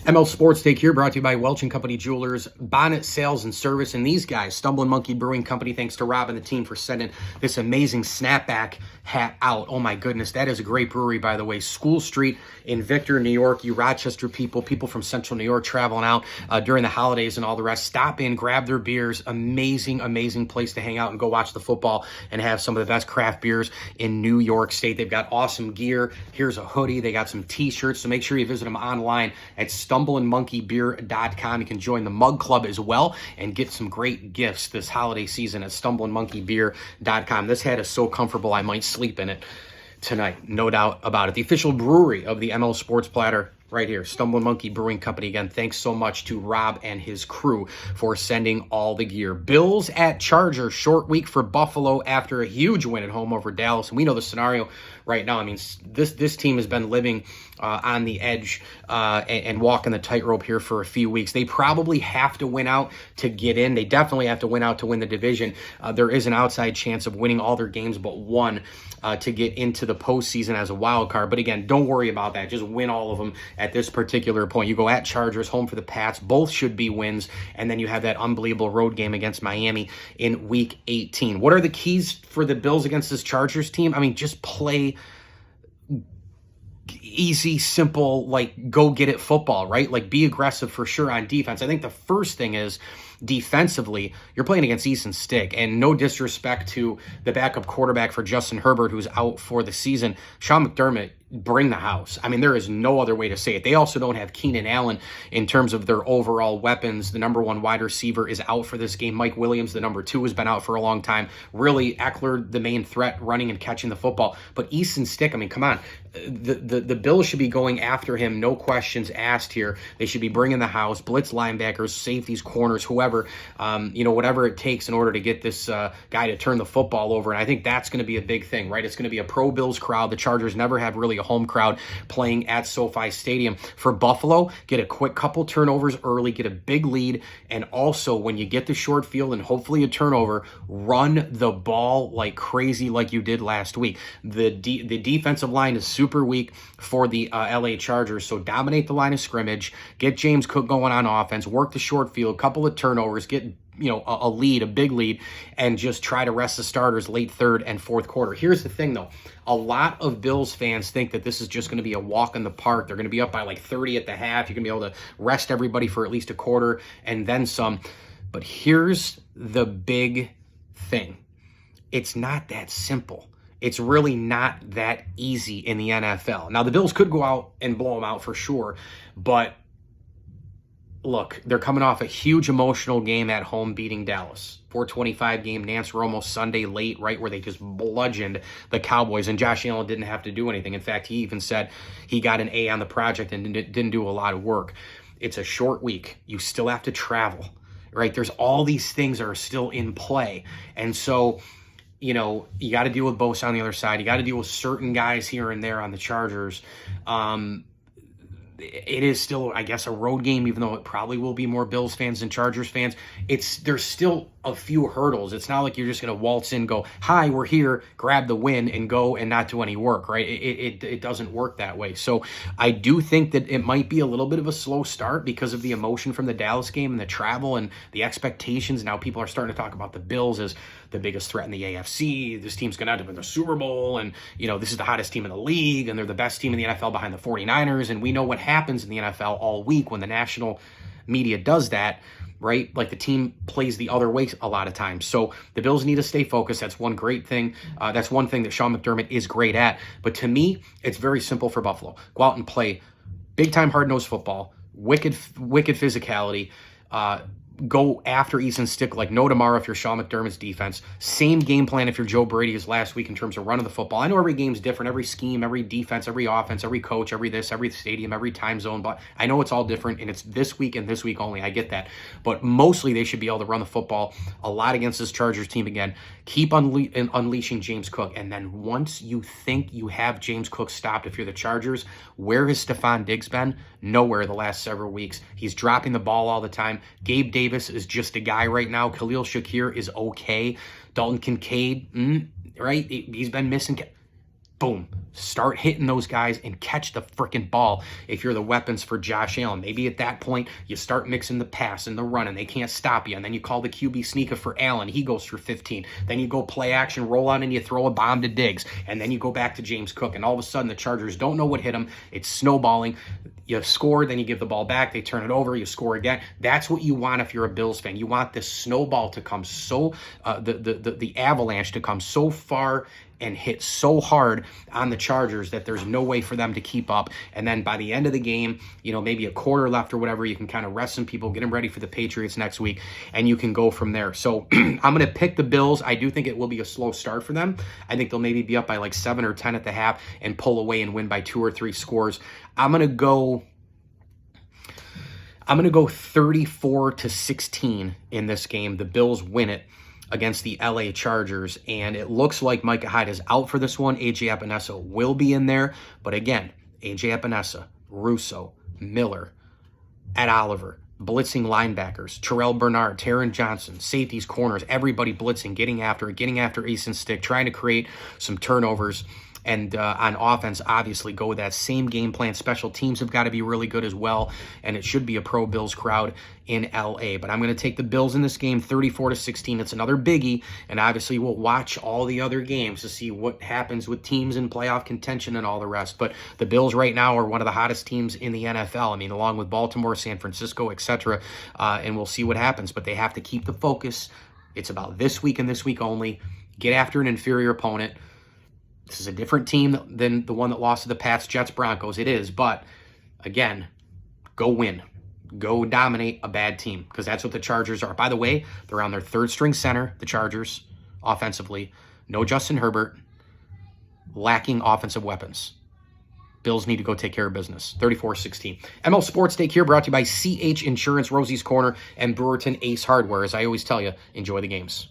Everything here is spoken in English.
ML Sports Take here, brought to you by Welch & Company Jewelers, Bonnet Sales and Service, and these guys, Stumbling Monkey Brewing Company. Thanks to Rob and the team for sending this amazing snapback hat out. Oh my goodness, that is a great brewery, by the way. School Street in Victor, New York. You Rochester people from Central New York traveling out during the holidays and all the rest. Stop in, grab their beers. Amazing, amazing place to hang out and go watch the football and have some of the best craft beers in New York State. They've got awesome gear. Here's a hoodie. They got some t-shirts, so make sure you visit them online at stumblandmonkeybeer.com. You can join the Mug Club as well and get some great gifts this holiday season at stumblandmonkeybeer.com. This hat is so comfortable I might sleep in it tonight, no doubt about it. The official brewery of the ML Sports Platter right here, Stumbling Monkey Brewing Company. Again, thanks so much to Rob and his crew for sending all the gear. Bills at Chargers, short week for Buffalo after a huge win at home over Dallas. And we know the scenario right now. I mean, this team has been living on the edge and walking the tightrope here for a few weeks. They probably have to win out to get in. They definitely have to win out to win the division. There is an outside chance of winning all their games but one to get into the postseason as a wild card. But again, don't worry about that. Just win all of them at this particular point. You go at Chargers, home for the Pats. Both should be wins. And then you have that unbelievable road game against Miami in Week 18. What are the keys for the Bills against this Chargers team? I mean, just play easy, simple, like go get it football, right? Like be aggressive for sure on defense. I think the first thing is defensively, you're playing against Easton Stick, and no disrespect to the backup quarterback for Justin Herbert, who's out for the season. Sean McDermott, bring the house. I mean, there is no other way to say it. They also don't have Keenan Allen in terms of their overall weapons. The number one wide receiver is out for this game. Mike Williams, the number two, has been out for a long time. Really, Eckler, the main threat, running and catching the football. But Easton Stick, I mean, come on. The Bills should be going after him, no questions asked here. They should be bringing the house, blitz linebackers, safeties, corners, whoever, whatever it takes in order to get this guy to turn the football over. And I think that's going to be a big thing, right? It's going to be a pro-Bills crowd. The Chargers never have really a home crowd playing at SoFi Stadium. For Buffalo, get a quick couple turnovers early, get a big lead, and also when you get the short field and hopefully a turnover, run the ball like crazy like you did last week. The defensive line is super weak for the LA Chargers, so dominate the line of scrimmage, get James Cook going on offense, work the short field, couple of turnovers, get a lead, a big lead, and just try to rest the starters late third and fourth quarter. Here's the thing, though. A lot of Bills fans think that this is just going to be a walk in the park. They're going to be up by like 30 at the half. You're going to be able to rest everybody for at least a quarter and then some. But here's the big thing. It's not that simple. It's really not that easy in the NFL. Now, the Bills could go out and blow them out for sure, but look, they're coming off a huge emotional game at home beating Dallas. 425 game, Nance Romo Sunday late, right, where they just bludgeoned the Cowboys, and Josh Allen didn't have to do anything. In fact, he even said he got an A on the project and didn't do a lot of work. It's a short week. You still have to travel, right? There's all these things that are still in play. And so, you got to deal with Bosa on the other side. You got to deal with certain guys here and there on the Chargers. It is still, I guess, a road game, even though it probably will be more Bills fans than Chargers fans. There's still a few hurdles. It's not like you're just going to waltz in, go, hi, we're here, grab the win, and go and not do any work, right? It doesn't work that way. So I do think that it might be a little bit of a slow start because of the emotion from the Dallas game and the travel and the expectations. Now people are starting to talk about the Bills as the biggest threat in the AFC. This team's going to end up in the Super Bowl, and, this is the hottest team in the league, and they're the best team in the NFL behind the 49ers, and we know what happens in the NFL all week when the national media does that, right? Like the team plays the other way a lot of times. So the Bills need to stay focused. That's one great thing. That's one thing that Sean McDermott is great at. But to me, it's very simple for Buffalo. Go out and play big-time hard-nosed football, wicked physicality, go after Easton Stick like no tomorrow if you're Sean McDermott's defense. Same game plan if you're Joe Brady as last week in terms of running the football. I know every game's different, every scheme, every defense, every offense, every coach, every this, every stadium, every time zone, but I know it's all different, and it's this week and this week only. I get that. But mostly they should be able to run the football a lot against this Chargers team again. Keep unleashing James Cook, and then once you think you have James Cook stopped, if you're the Chargers, where has Stephon Diggs been? Nowhere the last several weeks. He's dropping the ball all the time. Gabe Davis is just a guy right now. Khalil Shakir is okay. Dalton Kincaid, right? He's been missing. boom, start hitting those guys and catch the freaking ball if you're the weapons for Josh Allen. Maybe at that point, you start mixing the pass and the run, and they can't stop you. And then you call the QB sneaker for Allen. He goes for 15. Then you go play action, roll on, and you throw a bomb to Diggs. And then you go back to James Cook. And all of a sudden, the Chargers don't know what hit them. It's snowballing. You score, then you give the ball back. They turn it over. You score again. That's what you want if you're a Bills fan. You want this snowball to come so, the avalanche to come so far and hit so hard on the Chargers that there's no way for them to keep up. And then by the end of the game, maybe a quarter left or whatever, you can kind of rest some people, get them ready for the Patriots next week, and you can go from there. So I'm going to pick the Bills. I do think it will be a slow start for them. I think they'll maybe be up by like 7 or 10 at the half and pull away and win by 2 or 3 scores. I'm going to go 34-16 in this game. The Bills win it against the LA Chargers, and it looks like Micah Hyde is out for this one. AJ Epinesa will be in there, but again, AJ Epinesa, Russo, Miller, Ed Oliver, blitzing linebackers, Terrell Bernard, Taron Johnson, safeties, corners, everybody blitzing, getting after Easton Stick, trying to create some turnovers. And on offense, obviously, go with that same game plan. Special teams have got to be really good as well, and it should be a pro Bills crowd in LA. But I'm going to take the Bills in this game, 34-16. It's another biggie, and obviously we'll watch all the other games to see what happens with teams in playoff contention and all the rest. But the Bills right now are one of the hottest teams in the NFL. I mean, along with Baltimore, San Francisco, etc. And we'll see what happens. But they have to keep the focus. It's about this week and this week only. Get after an inferior opponent. This is a different team than the one that lost to the Pats, Jets, Broncos. It is, but again, go win. Go dominate a bad team, because that's what the Chargers are. By the way, they're on their third-string center, the Chargers, offensively. No Justin Herbert, lacking offensive weapons. Bills need to go take care of business. 34-16. ML Sports Take here, brought to you by CH Insurance, Rosie's Corner, and Brewerton Ace Hardware. As I always tell you, enjoy the games.